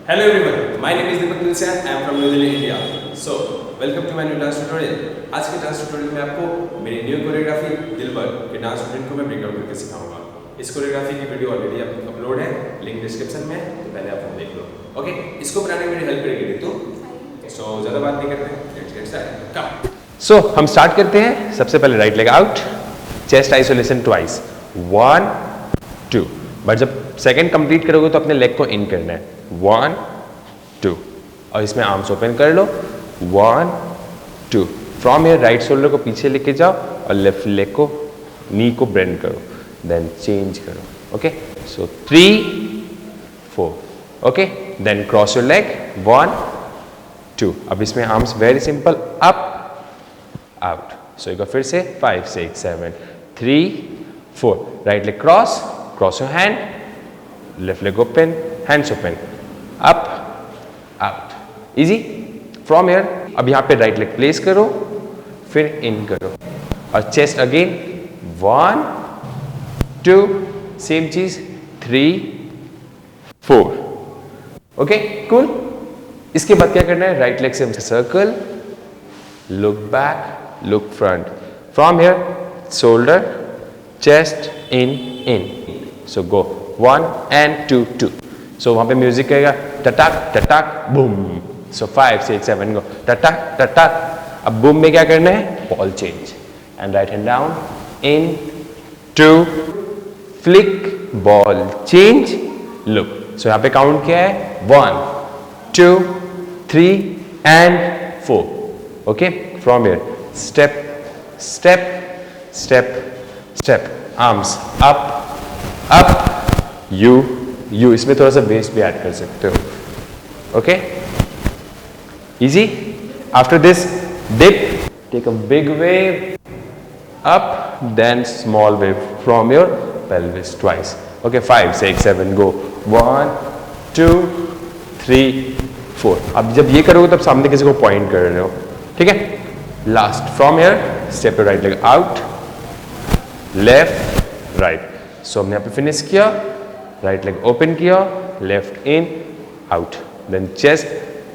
Hello everyone, my name is Deepak Tulsyan. I am from New Delhi, India. So, welcome to my new dance tutorial. आज के dance tutorial में आपको मेरी new choreography दिलबर के dance routine को मैं breakdown करके सिखाऊंगा। इस कोरियोग्राफी की वीडियो ऑलरेडी अपलोड है, लिंक डिस्क्रिप्शन में, तो पहले आप वो देख लो। ओके, इसको बनाने में मेरी हेल्प करेगी रितु। सो ज़्यादा बात नहीं करते, लेट्स गेट स्टार्ट। कम। सो हम स्टार्ट करते हैं। सबसे पहले right leg out, chest isolation twice, 1 2। But जब सेकंड कंप्लीट करोगे तो अपने लेग को इन करना है, 1 2, और इसमें आर्म्स ओपन कर लो, 1 2। फ्रॉम हियर राइट शोल्डर को पीछे लेके जाओ और लेफ्ट लेग को, नी को बेंड करो, देन चेंज करो। Okay, so 3 4। Okay, then cross your leg, 1 2। अब इसमें arms very simple, up out. So एक बार फिर से 5 6 7 3 4। Right leg cross, cross your hand, left leg open, hands open, up out. Easy. From here अब यहाँ पे राइट लेग प्लेस करो, फिर इन करो और चेस्ट अगेन, 1 2, सेम चीज, 3 4। Okay, cool. इसके बाद क्या करना है, राइट लेग से circle, look back, look front. From here shoulder, chest, in. So go 1 and 2 2। सो वहां पे म्यूजिक कहेगा टटक टटक बूम। सो 5 6 7 गो टटक टटक। अब बूम में क्या करना है, ball change and right hand down, in 2, flick, ball change, look. So यहाँ पे काउंट क्या है, 1 2 3 and 4। Okay, from here step step step step, arms up up, you इसमें थोड़ा सा वेस्ट भी ऐड कर सकते हो। Okay, easy. After this dip, take a big wave up, then small wave from your pelvis twice. Okay, 5 6 7 go, 1 2 3 4। अब जब ये करोगे तब सामने किसी को पॉइंट कर रहे हो, ठीक है। Last, from here step your right leg out, left right. So हमने यहाँ पे फिनिश किया, राइट लेग ओपन किया, left in out, then chest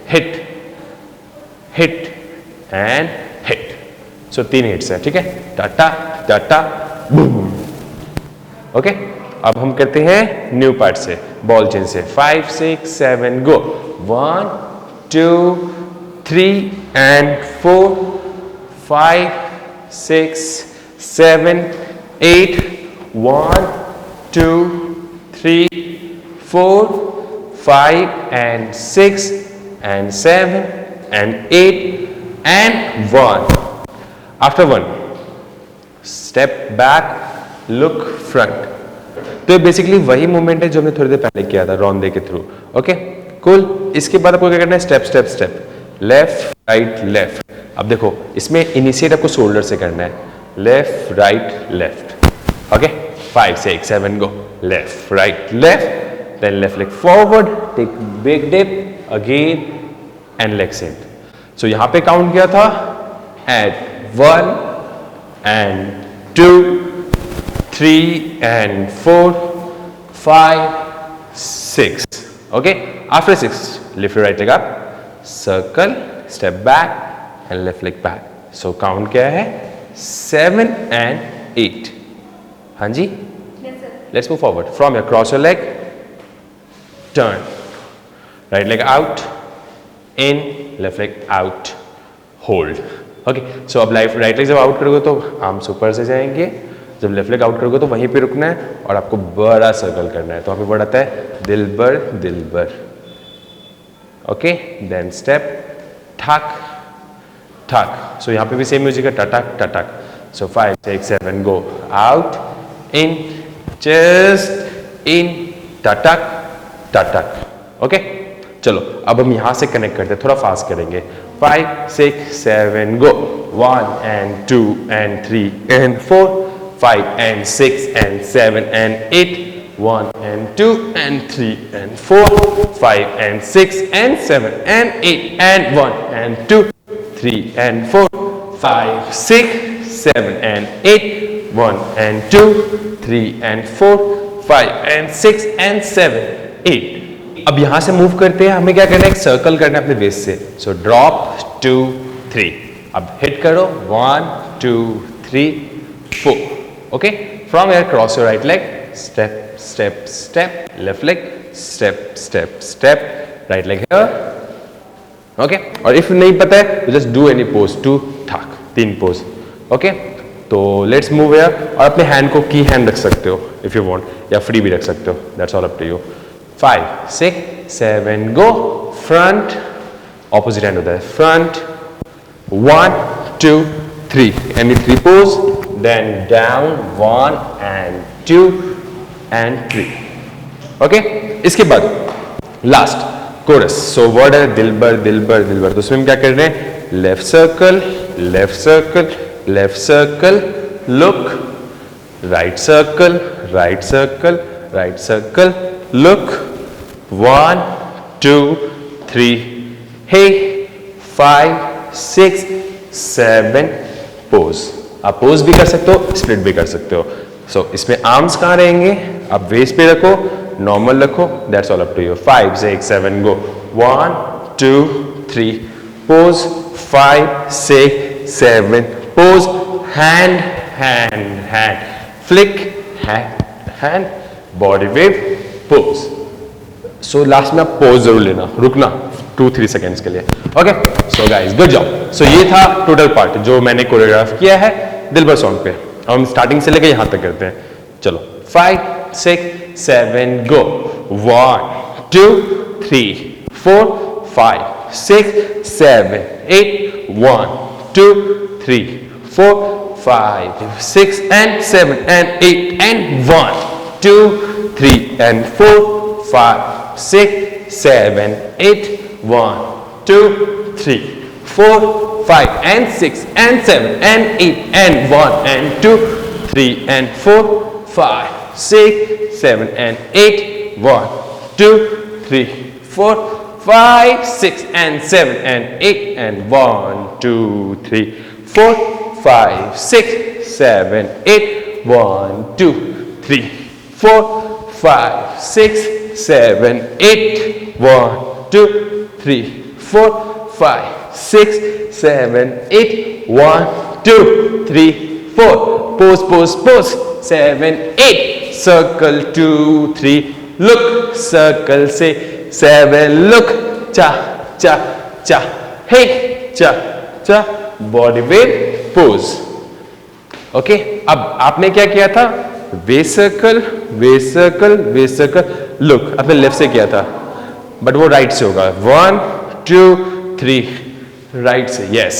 hit hit and hit. So 3 hits है, ठीक है, टाटा टाटा बूम। ओके, अब हम करते हैं न्यू पार्ट से, बॉल चेंज से, 5 6 7 go, 1 2 3 and 4 5 6 7 8 1 2 3 4 5 and 6 and 7 and 8 and 1. After 1, step back, look front. तो ये बेसिकली वही मूवमेंट है जो हमने थोड़ी देर पहले किया था रौंदे के थ्रू। Okay, cool. इसके बाद आपको क्या करना है, step step step, left right left. अब देखो इसमें इनिशिएट आपको शोल्डर से करना है, left right left. Okay, 5 6 7 go, left right left, then left leg forward, take big dip again and leg send. So यहाँ पे काउंट किया था, at 1 and 2 3 and 4 5 6. Okay, after 6 lift your right leg up, circle, step back and left leg back. So count क्या है, 7 and 8। हाँ जी, let's move forward. From here, cross your leg, turn, right leg out, in, left leg out, hold. Okay, so अब right leg जब out करोगे तो arms ऊपर से जाएंगे, जब लेफ्ट लेग आउट करोगे तो वहीं पे रुकना है और आपको बड़ा सर्कल करना है। तो वहाँ पे वर्ड आता है Dilbar Dilbar. Okay, then step ठक ठक। सो यहाँ पे भी सेम म्यूजिक है, टटक टटक। So 5 6 7 go, out in, just in, tatak tatak। Okay, चलो अब हम यहां से कनेक्ट करते हैं, थोड़ा फास्ट करेंगे, 5 6 7 go, 1 and 2 and 3 and 4 5 and 6 and 7 and 8 1 and 2 and 3 and 4 5 and 6 and 7 and 8 and 1 and 2 3 and 4 5 6 7 and 8 1 and 2 3 and 4 5 and 6 and 7 8 अब यहां से मूव करते हैं, हमें क्या करना है, एक सर्कल करना है अपने वेस्ट से। सो ड्रॉप 2 3, अब हिट करो 1 2 3 4। Okay, from here cross your right leg, step step step, left leg step step step, right leg here. Okay, और इफ नहीं पता है तो जस्ट डू एनी पोज, 2 ठाक 3 पोज। ओके, तो लेट्स मूव हियर, और अपने हैंड को की हैंड रख सकते हो इफ यू वांट, या फ्री भी रख सकते हो, that's all up to you. 5 6 7 go, front, opposite hand होता है front, 1 2 3, any 3 pose, then down 1 and 2 and 3। Okay, इसके बाद लास्ट कोरस। सो वर्ड है दिलबर दिलबर दिलबर, तो उसमें हम क्या कर रहे हैं, left circle left circle left circle, look, right circle right circle right circle, look, 1 2 3, hey 5 6 7 pose. आप पोज भी कर सकते हो, स्प्लिट भी कर सकते हो। सो इसमें आर्म्स कहाँ रहेंगे, आप वेस्ट पे रखो, नॉर्मल रखो, that's all up to you. 5 6 7 go, 1 2 3 pose, 5 6 7 pose, hand hand hand, flick hand hand, body wave pose. So last में आप पोज जरूर लेना, रुकना 2-3 सेकेंड्स के लिए। Okay, so guys good job. So ये था टोटल पार्ट जो मैंने कोरियोग्राफ किया है दिलबर सॉन्ग पे। हम स्टार्टिंग से लेके यहां तक करते हैं, चलो 5 6 7 go, 1 2 3 4 5 6 7 8, 1 2 3 4 5 6 and 7 and 8 and 1 2 3 and 4 5 6 7 8, 1 2 3 4 5 and 6 and 7 and 8 and 1 and 2 3 and 4 5 6 7 and 8, 1 2 3 4 5 6 and 7 and 8 and 1 2 3 4 5 6 7 8, 1 2 3 4 5 6 7 8, 1 2 3 4 5 6 7 8, 1 2 3 4, pose pose pose, 7 8, circle 2 3, look, circle say 7, look, cha cha cha, hey cha cha, body weight pose। Okay, अब आपने क्या किया था, वे circle वे circle वे circle, look आपने left से किया था, but वो राइट से होगा, 1 2 3, राइट से, yes.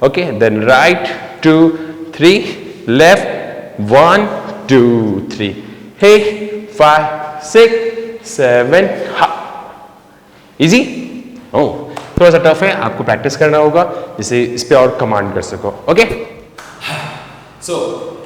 Okay, then right 2 3, left 1 2 3, hey 5 6 7, हा, इजी। ओ थोड़ा सा टफ है, आपको प्रैक्टिस करना होगा जिससे इस पे और कमांड कर सको। Okay, so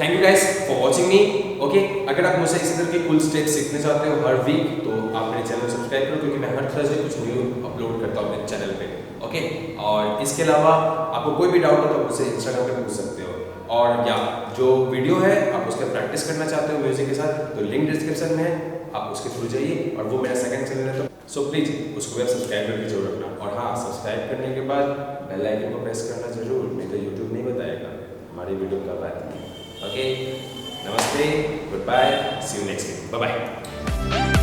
thank you guys for watching me. Okay, अगर आप मुझसे इसी तरह के कूल स्टेप्स सीखना चाहते हो हर वीक, तो आप मेरे चैनल को सब्सक्राइब करो, क्योंकि मैं हर थर्सडे कुछ न्यू अपलोड करता हूँ मेरे चैनल पे। ओके, और इसके अलावा आपको कोई भी डाउट हो तो मुझसे इंस्टाग्राम पे पूछ सकते हो, और या जो वीडियो है आप उसका प्रैक्टिस करना चाहते हो म्यूजिक के साथ, तो लिंक डिस्क्रिप्शन में है, आप उसके थ्रू जाइए, और वो मेरा सेकंड चैनल है, तो सो प्लीज़ उसको भी आप सब्सक्राइब करके जरूर रखना। और हाँ, सब्सक्राइब करने के बाद बेल आइकन को प्रेस करना जरूर, नहीं तो यूट्यूब नहीं बताएगा हमारी वीडियो कब आती है। Okay, namaste, goodbye, see you next week, bye bye.